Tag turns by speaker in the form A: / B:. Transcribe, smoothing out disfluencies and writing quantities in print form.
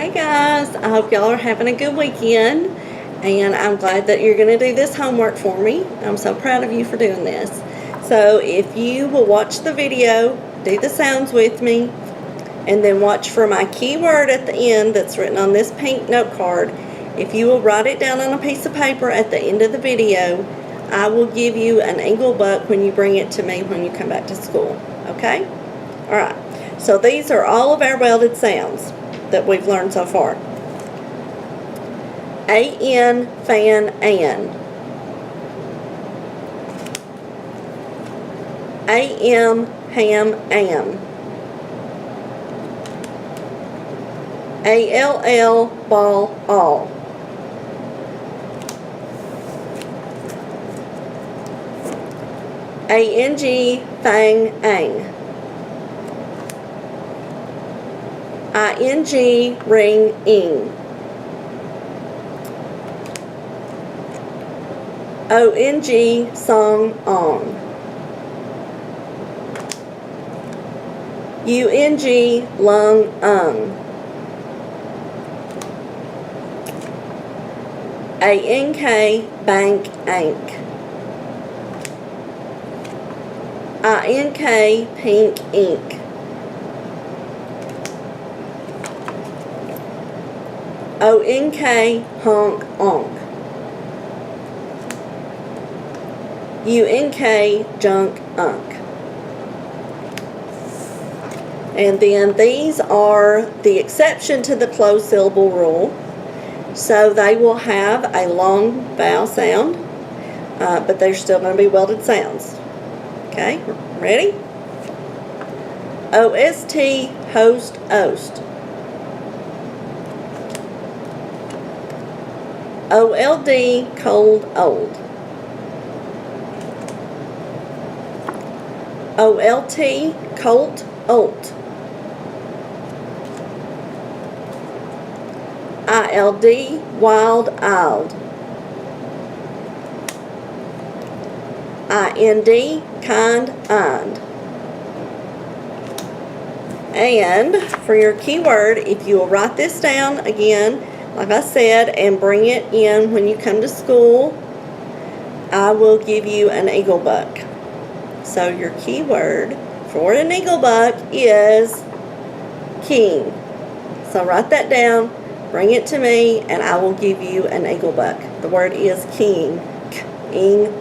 A: Hey guys, I hope y'all are having a good weekend, and I'm glad that you're going to do this homework for me. I'm so proud of you for doing this. So if you will watch the video, do the sounds with me, and then watch for my keyword at the end that's written on this pink note card. If you will write it down on a piece of paper at the end of the video, I will give you an Eagle Buck when you bring it to me when you come back to school. Okay? Alright, so these are all of our welded sounds that we've learned so far. A-N, fan, an. A-M, ham, am. A-L-L, ball, all. A-N-G, fang, ang. I-N-G, ring, ing. O-N-G, song, on. U-N-G, lung, ung. A-N-K, bank, ank. I-N-K, pink, ink. O-N-K, honk, onk. U-N-K, junk, unk. And then these are the exception to the closed syllable rule. So they will have a long vowel sound, but they're still going to be welded sounds. Okay, ready? O-S-T, host, oast. O-L-D, cold, old. O-L-T, colt, olt. I-L-D, wild, ild. I-N-D, kind, ind. And for your keyword, if you will write this down again, like I said, and bring it in when you come to school, I will give you an Eagle Buck. So your keyword for an Eagle Buck is king. So write that down, bring it to me, and I will give you an Eagle Buck. The word is king. King.